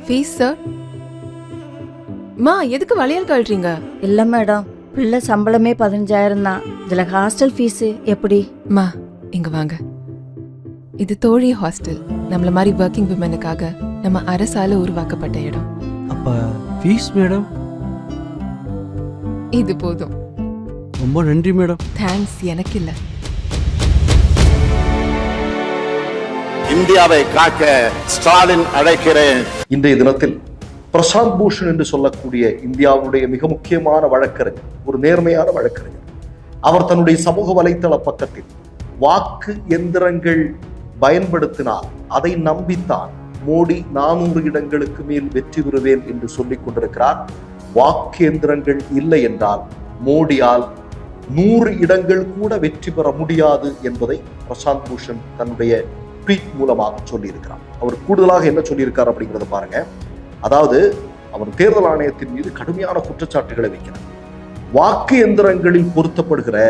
Fees sir. மா எதுக்கு வளையல் கழட்டுறீங்க? இல்லை மேடம், பிள்ளை சம்பளமே 15,000 தான். இதில் ஹாஸ்டல் ஃபீஸு எப்படி? மா இங்க வாங்க. இது தோழி ஹாஸ்டல். நம்மள மாதிரி ஒர்க்கிங் விமனுக்காக நம்ம அரசால உருவாக்கப்பட்ட இடம். அப்ப ஃபீஸ் மேடம்? இது போதும். ரொம்ப நன்றி மேடம். தேங்க்ஸ் எனக்கு இல்ல. இந்தியாவை காக்க ஸ்டாலின் அழைக்கிறேன். இன்றைய தினத்தில் பிரசாந்த் பூஷன் என்று சொல்லக்கூடிய இந்தியாவுடைய மிக முக்கியமான வழக்கறிஞர், ஒரு நேர்மையான வழக்கறிஞர், அவர் தன்னுடைய சமூக வலைத்தள பக்கத்தில் வாக்கு எந்திரங்கள் பயன்படுத்தினால் அதை நம்பித்தான் மோடி 400 இடங்களுக்கு மேல் வெற்றி பெறுவேன் என்று சொல்லிக் கொண்டிருக்கிறார். வாக்கு எந்திரங்கள் இல்லை என்றால் மோடியால் 100 இடங்கள் கூட வெற்றி பெற முடியாது என்பதை பிரசாந்த் பூஷன் தன்னுடைய ட்வீட் மூலமாக சொல்லியிருக்கிறார். அவர் கூடுதலாக என்ன சொல்லியிருக்கார் அப்படிங்கிறத பாருங்க. அதாவது அவர் தேர்தல் ஆணையத்தின் மீது கடுமையான குற்றச்சாட்டுகளை வைக்கிறார். வாக்கு எந்திரங்களில் பொருத்தப்படுகிற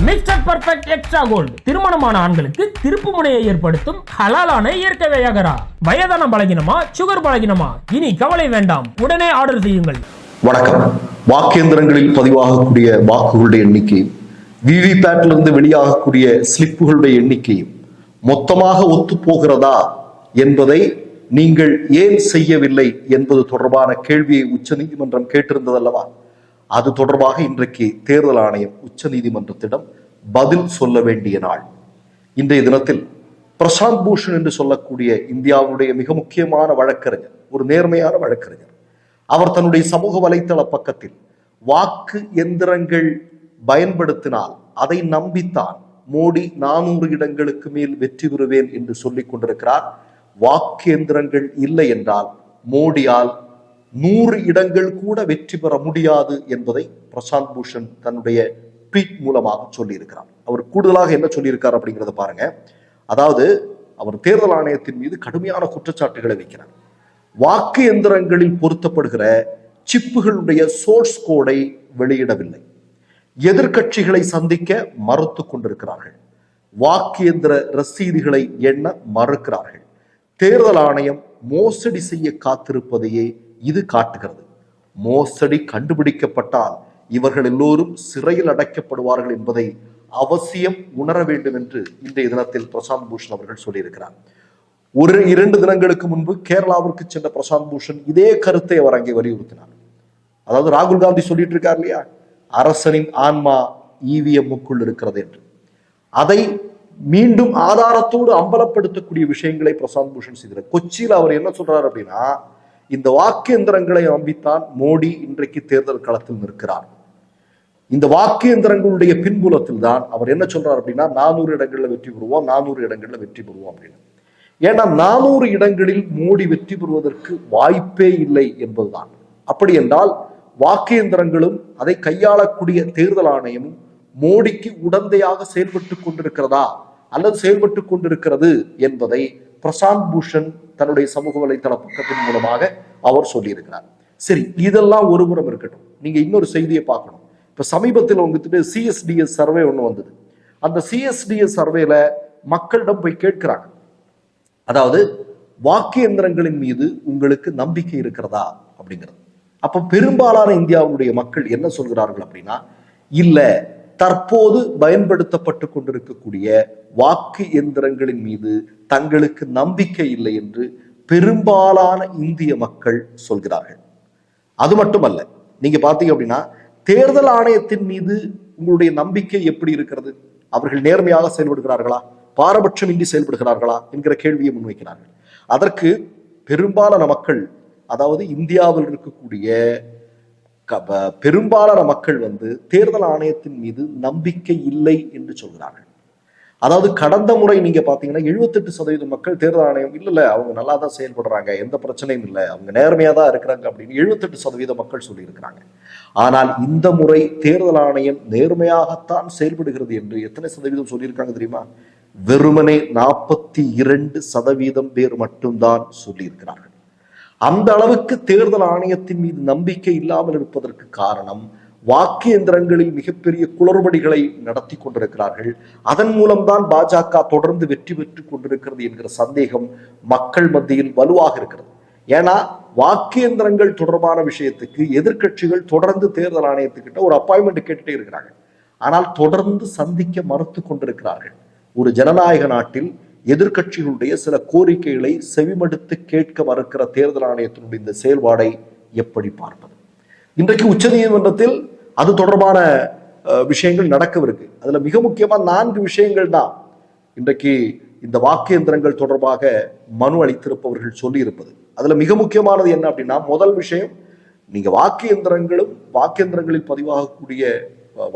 மிஸ்டர் பர்ஃபெக்ட் எக்ஸ்ட்ரா கோல்டு திருமணமான ஆண்களுக்கு திருப்பு முனையை ஏற்படுத்தும் ஹலாலான இயற்கை வியாகரா. வயதான பலகினமா, சுகர் பலகினமா, இனி கவலை வேண்டாம், உடனே ஆர்டர் செய்யுங்கள். வணக்கம். வாக்கேந்திரங்களில் பதிவாகக்கூடிய வாக்குகளுடைய எண்ணிக்கையும் விவிபேட்டிலிருந்து வெளியாகக்கூடிய ஸ்லிப்புகளுடைய எண்ணிக்கையும் மொத்தமாக ஒத்து போகிறதா என்பதை நீங்கள் ஏன் செய்யவில்லை என்பது தொடர்பான கேள்வியை உச்சநீதிமன்றம் கேட்டிருந்தது அல்லவா? அது தொடர்பாக இன்றைக்கு தேர்தல் ஆணையம் உச்ச நீதிமன்றத்திடம் பதில் சொல்ல வேண்டிய நாள். இன்றைய தினத்தில் பிரசாந்த் பூஷன் என்று சொல்லக்கூடிய இந்தியாவுடைய மிக முக்கியமான வழக்கறிஞர், ஒரு நேர்மையான வழக்கறிஞர், அவர் தன்னுடைய சமூக வலைத்தள பக்கத்தில் வாக்கு எந்திரங்கள் பயன்படுத்தினால் அதை நம்பித்தான் மோடி 400 இடங்களுக்கு மேல் வெற்றி பெறுவேன் என்று சொல்லிக் கொண்டிருக்கிறார். வாக்கு எந்திரங்கள் இல்லை என்றால் மோடியால் 100 இடங்கள் கூட வெற்றி பெற முடியாது என்பதை பிரசாந்த் பூஷன் தன்னுடைய ட்வீட் மூலமாக சொல்லியிருக்கிறார். அவர் கூடுதலாக என்ன சொல்லியிருக்கார் அப்படிங்கிறத பாருங்க. அதாவது அவர் தேர்தல் ஆணையத்தின் மீது கடுமையான குற்றச்சாட்டுகளை வைக்கிறார். வாக்கு எந்திரங்களில் பொருத்தப்படுகிற சிப்புகளுடைய சோர்ஸ் கோடை வெளியிடவில்லை. எதிர்கட்சிகளை சந்திக்க மறுத்து கொண்டிருக்கிறார்கள். வாக்கு எந்திர ரசீதுகளை எண்ண மறுக்கிறார்கள். தேர்தல் ஆணையம் மோசடி செய்ய காத்திருப்பதையே இது காட்டுகிறது. மோசடி கண்டுபிடிக்கப்பட்டால் இவர்கள் எல்லோரும் சிறையில் அடைக்கப்படுவார்கள் என்பதை அவசியம் உணர வேண்டும் என்று இன்றைய தினத்தில் பிரசாந்த் பூஷன் அவர்கள் சொல்லியிருக்கிறார். 1-2 தினங்களுக்கு முன்பு கேரளாவிற்கு சென்ற பிரசாந்த் பூஷன் இதே கருத்தை அவர் அங்கே வலியுறுத்தினார். அதாவது ராகுல் காந்தி சொல்லிட்டு இருக்கார் இல்லையா, அரசனின் ஆன்மா EVM-க்குள் இருக்கிறது என்று. அதை மீண்டும் ஆதாரத்தோடு அம்பலப்படுத்தக்கூடிய விஷயங்களை பிரசாந்த் பூஷன் செய்கிறார். கொச்சியில் அவர் என்ன சொல்றார் அப்படின்னா, இந்த வாக்கு எந்திரங்களை நம்பித்தான் மோடி இன்றைக்கு தேர்தல் களத்தில் நிற்கிறார். இந்த வாக்கு எந்திரங்களுடைய பின்புலத்தில் தான் அவர் என்ன சொல்றார் அப்படின்னா, 400 இடங்கள்ல வெற்றி பெறுவோம், 400 இடங்கள்ல வெற்றி பெறுவோம் அப்படின்னு. ஏன்னா 400 இடங்களில் மோடி வெற்றி பெறுவதற்கு வாய்ப்பே இல்லை என்பதுதான். அப்படி என்றால் வாக்கு எந்திரங்களும் அதை கையாளக்கூடிய தேர்தல் ஆணையமும் மோடிக்கு உடந்தையாக செயல்பட்டு கொண்டிருக்கிறதா அல்லது செயல்பட்டு கொண்டிருக்கிறது என்பதை பிரசாந்த் பூஷன் தன்னுடைய சமூக வலைத்தள பக்கத்தின் மூலமாக அவர் சொல்லியிருக்கிறார். சரி, இதெல்லாம் ஒருபுறம் இருக்கட்டும். நீங்க இன்னொரு செய்தியை பார்க்கணும். இப்ப சமீபத்தில் வந்துட்டு CSDS சர்வே ஒண்ணு வந்தது. அந்த CSDS சர்வேல மக்களிடம் போய் கேட்கிறாங்க, அதாவது வாக்கு எந்திரங்களின் மீது உங்களுக்கு நம்பிக்கை இருக்கிறதா அப்படிங்கிறது. அப்ப பெரும்பாலான இந்தியாவுடைய மக்கள் என்ன சொல்கிறார்கள் அப்படின்னா, இல்ல, தற்போது பயன்படுத்தப்பட்டு கொண்டிருக்கக்கூடிய வாக்கு எந்திரங்களின் மீது தங்களுக்கு நம்பிக்கை இல்லை என்று பெரும்பாலான இந்திய மக்கள் சொல்கிறார்கள். அது மட்டுமல்ல, நீங்க பாத்தீங்க அப்படின்னா தேர்தல் ஆணையத்தின் மீது உங்களுடைய நம்பிக்கை எப்படி இருக்கிறது? அவர்கள் நேர்மையாக செயல்படுகிறார்களா, பாரபட்சம் இன்றி செயல்படுகிறார்களா என்கிற கேள்வியை முன்வைக்கிறார்கள். அதற்கு பெரும்பாலான மக்கள், அதாவது இந்தியாவில் இருக்கக்கூடிய பெரும்பாலான மக்கள் தேர்தல் ஆணையத்தின் மீது நம்பிக்கை இல்லை என்று சொல்கிறார்கள். அதாவது கடந்த முறை நீங்க பாத்தீங்கன்னா 78% மக்கள் தேர்தல் ஆணையம் இல்ல அவங்க நல்லா தான் செயல்படுறாங்க, எந்த பிரச்சனையும் இல்லை, அவங்க நேர்மையா தான் இருக்கிறாங்க அப்படின்னு 78% மக்கள் சொல்லி இருக்கிறாங்க. ஆனால் இந்த முறை தேர்தல் ஆணையம் நேர்மையாகத்தான் செயல்படுகிறது என்று எத்தனை சதவீதம் சொல்லியிருக்காங்க தெரியுமா? வெறுமனே 42% பேர் மட்டும்தான் சொல்லியிருக்கிறார்கள். அந்த அளவுக்கு தேர்தல் ஆணையத்தின் மீது நம்பிக்கை இல்லாமல் இருப்பதற்கு காரணம் வாக்கு எந்திரங்களில் மிகப்பெரிய குளறுபடிகளை நடத்தி கொண்டிருக்கிறார்கள். அதன் மூலம்தான் பாஜக தொடர்ந்து வெற்றி பெற்றுக் கொண்டிருக்கிறது என்கிற சந்தேகம் மக்கள் மத்தியில் வலுவாக இருக்கிறது. ஏன்னா வாக்கு எந்திரங்கள் தொடர்பான விஷயத்துக்கு எதிர்க்கட்சிகள் தொடர்ந்து தேர்தல் ஆணையத்துக்கிட்ட ஒரு அப்பாயின்மெண்ட் கேட்டுட்டே இருக்கிறாங்க. ஆனால் தொடர்ந்து சந்திக்க மறுத்து கொண்டிருக்கிறார்கள். ஒரு ஜனநாயக நாட்டில் எதிர்க்கட்சிகளுடைய சில கோரிக்கைகளை செவிமடுத்து கேட்க மறுக்கிற தேர்தல் ஆணையத்தினுடைய இந்த செயல்பாடை எப்படி பார்ப்பது? இன்றைக்கு உச்சநீதிமன்றத்தில் அது தொடர்பான விஷயங்கள் நடக்கவிருக்கு. அதுல மிக முக்கியமா 4 விஷயங்கள் தான் இன்றைக்கு இந்த வாக்கு எந்திரங்கள் தொடர்பாக மனு அளித்திருப்பவர்கள் சொல்லி இருப்பது. அதுல மிக முக்கியமானது என்ன அப்படின்னா, முதல் விஷயம், நீங்க வாக்கு எந்திரங்களில் பதிவாகக்கூடிய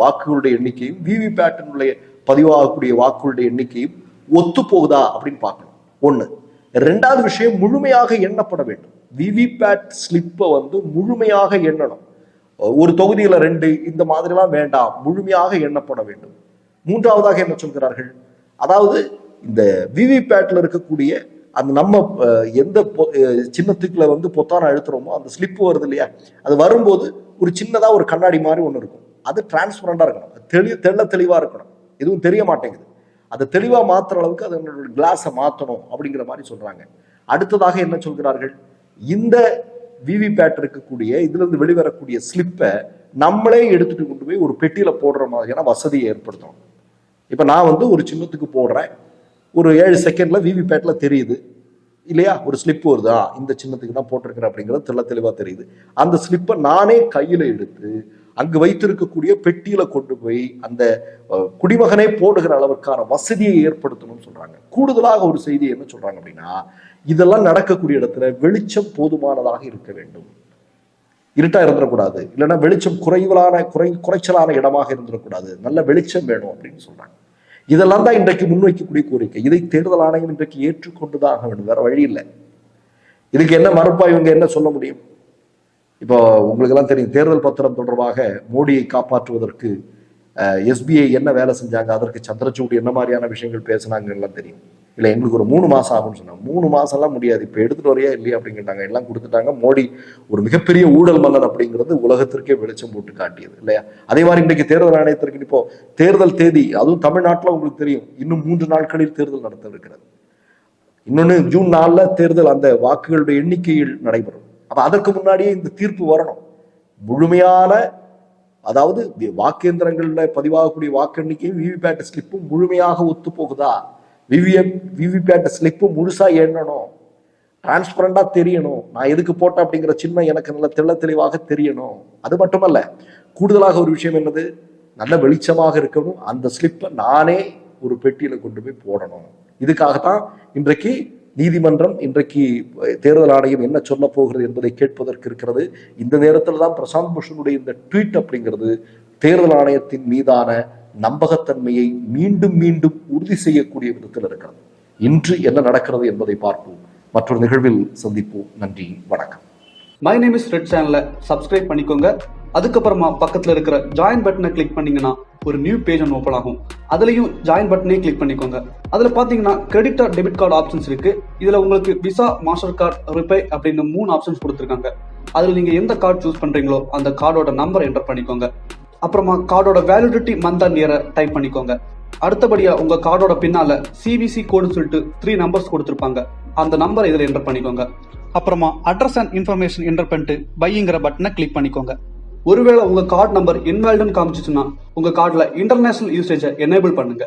வாக்குகளுடைய எண்ணிக்கையும் விவிபேட்டினுடைய பதிவாகக்கூடிய வாக்குகளுடைய எண்ணிக்கையும் ஒத்து போகுதா அப்படின்னு பார்க்கணும். ஒண்ணு. 2வது விஷயம், முழுமையாக எண்ணப்பட வேண்டும். விவிபேட் ஸ்லிப்பை முழுமையாக எண்ணணும். ஒரு தொகுதியில 2 இந்த மாதிரிலாம் வேண்டாம், முழுமையாக எண்ணப்பட வேண்டும். 3வதாக என்ன சொல்கிறார்கள், அதாவது இந்த விவிபேட்ல இருக்கக்கூடிய அந்த நம்ம எந்த சின்னத்துக்குள்ள பொத்தான அழுத்துறோமோ அந்த ஸ்லிப் வருது இல்லையா, அது வரும்போது ஒரு சின்னதா ஒரு கண்ணாடி மாதிரி ஒண்ணு இருக்கும். அது டிரான்ஸ்பரண்டா இருக்கணும், தெளிவா இருக்கணும், எதுவும் தெரிய மாட்டேங்குது. அதை தெளிவா மாத்துற அளவுக்கு அதனோட கிளாஸை மாத்தணும் அப்படிங்கிற மாதிரி சொல்றாங்க. அடுத்ததாக என்ன சொல்கிறார்கள், இந்த விவிபேட் இருக்கக்கூடிய இதுல இருந்து வெளிவரக்கூடிய ஸ்லிப்பை நம்மளே எடுத்துட்டு கொண்டு போய் ஒரு பெட்டியில போடுற மாதிரியான வசதியை ஏற்படுத்தணும். இப்ப நான் ஒரு சின்னத்துக்கு போடுறேன், ஒரு 7 செகண்ட்ல விவிபேட்ல தெரியுது இல்லையா, ஒரு ஸ்லிப் வருதா, இந்த சின்னத்துக்கு தான் போட்டிருக்கிறேன் அப்படிங்கிறது தெளிவா தெரியுது. அந்த ஸ்லிப்பை நானே கையில எடுத்து அங்கு வைத்திருக்கக்கூடிய பெட்டியில கொண்டு போய் அந்த குடிமகனே போடுகிற அளவுக்கான வசதியை ஏற்படுத்தணும்னு சொல்றாங்க. கூடுதலாக ஒரு செய்தி என்ன சொல்றாங்க அப்படின்னா, இதெல்லாம் நடக்கக்கூடிய இடத்துல வெளிச்சம் போதுமானதாக இருக்க வேண்டும், இருட்டா இருந்துடக்கூடாது, இல்லைன்னா வெளிச்சம் குறைச்சலான இடமாக இருந்துடக்கூடாது, நல்ல வெளிச்சம் வேணும் அப்படின்னு சொல்றாங்க. இதெல்லாம் தான் இன்றைக்கு முன்வைக்கக்கூடிய கோரிக்கை. இதை தேர்தல் ஆணையம் இன்றைக்கு ஏற்றுக்கொண்டுதான் ஆக வேண்டும், வேற வழி இல்லை. இதுக்கு என்ன மறுப்பா இவங்க என்ன சொல்ல முடியும்? இப்போ உங்களுக்கு எல்லாம் தெரியும், தேர்தல் பத்திரம் தொடர்பாக மோடியை காப்பாற்றுவதற்கு SBI என்ன வேலை செஞ்சாங்க, அதற்கு சந்திரசூட் என்ன மாதிரியான விஷயங்கள் பேசினாங்க எல்லாம் தெரியும். இல்லை எங்களுக்கு ஒரு 3 மாசம் ஆகும்னு சொன்னாங்க. 3 மாசம் எல்லாம் முடியாது, இப்போ எடுத்துட்டு வரையா இல்லையா அப்படின்னு கேட்டாங்க. எல்லாம் கொடுத்துட்டாங்க. மோடி ஒரு மிகப்பெரிய ஊழல் மன்னன் அப்படிங்கிறது உலகத்திற்கே வெளிச்சம் போட்டு காட்டியது இல்லையா. அதே மாதிரி இன்றைக்கு தேர்தல் ஆணையத்திற்கு இப்போ தேர்தல் தேதி, அதுவும் தமிழ்நாட்டில் உங்களுக்கு தெரியும், இன்னும் 3 நாட்களில் தேர்தல் நடத்த இருக்கிறது. இன்னொன்னு ஜூன் 4 தேர்தல் அந்த வாக்குகளுடைய எண்ணிக்கையில் நடைபெறும். அப்ப அதற்கு முன்னாடியே இந்த தீர்ப்பு வரணும். முழுமையான, அதாவது வாக்கு எந்திரங்கள்ல பதிவாகக்கூடிய வாக்கு எண்ணிக்கையும் விவிபேட் ஸ்லிப்பும் முழுமையாக ஒத்து போகுதா, விவிபேட் ஸ்லிப்பு முழுசா எண்ணணும், டிரான்ஸ்பரண்டா தெரியணும், நான் எதுக்கு போட்டேன் அப்படிங்கிற சின்ன எனக்கு நல்ல தெளிவாக தெரியணும். அது மட்டுமல்ல, கூடுதலாக ஒரு விஷயம் என்னது, நல்ல வெளிச்சமாக இருக்கணும். அந்த ஸ்லிப்பை நானே ஒரு பெட்டியில கொண்டு போய் போடணும். இதுக்காகத்தான் இன்றைக்கு நீதிமன்றம், இன்றைக்கு தேர்தல் ஆணையம் என்ன சொல்ல போகிறது என்பதை கேட்பதற்கு இருக்கிறது. இந்த நேரத்தில் தான் பிரசாந்த் பூஷனுடைய இந்த ட்வீட் அப்படிங்கிறது தேர்தல் ஆணையத்தின் மீதான நம்பகத்தன்மையை மீண்டும் மீண்டும் உறுதி செய்யக்கூடிய விதத்தில் இருக்கிறது. இன்று என்ன நடக்கிறது என்பதை பார்ப்போம். மற்றொரு நிகழ்வில் சந்திப்போம். நன்றி, வணக்கம். மை நேம் இஸ் ரெட் சேனலை சப்ஸ்கிரைப் பண்ணிக்கோங்க. அதுக்கப்புறமா பக்கத்தில் இருக்கிற ஜாயின் பட்டனை கிளிக் பண்ணீங்கன்னா ஒரு நியூ பேஜ் ஒன்று ஓப்பன் ஆகும். அதுலயும் ஜாயின் பட்டனே கிளிக் பண்ணிக்கோங்க. அதுல பாத்தீங்கன்னா credit R debit card options இருக்கு. இதுல உங்களுக்கு விசா, மாஸ்டர் கார்டு, ரிப்பே அப்படின்னு 3 ஆப்ஷன்ஸ் கொடுத்துருக்காங்க. அதுல நீங்க எந்த கார்டு சூஸ் பண்றீங்களோ அந்த கார்டோட நம்பர் என்டர் பண்ணிக்கோங்க. அப்புறமா கார்டோட வேலிடிட்டி மந்த் அண்ட் இயரை டைப் பண்ணிக்கோங்க. அடுத்தபடியா உங்க கார்டோட பின்னால CVC கோடுன்னு சொல்லிட்டு 3 நம்பர்ஸ் கொடுத்துருப்பாங்க. அந்த நம்பரை இதுல என்டர் பண்ணிக்கோங்க. அப்புறமா அட்ரஸ் அண்ட் இன்ஃபர்மேஷன் என்டர் பண்ணிட்டு பைங்கிற பட்டனை கிளிக் பண்ணிக்கோங்க. ஒருவேளை உங்க கார்டு நம்பர் இன்வாலிட்னு காமிச்சிச்சுன்னா உங்க கார்டுல இன்டர்நேஷனல் யூசேஜை எனேபிள் பண்ணுங்க.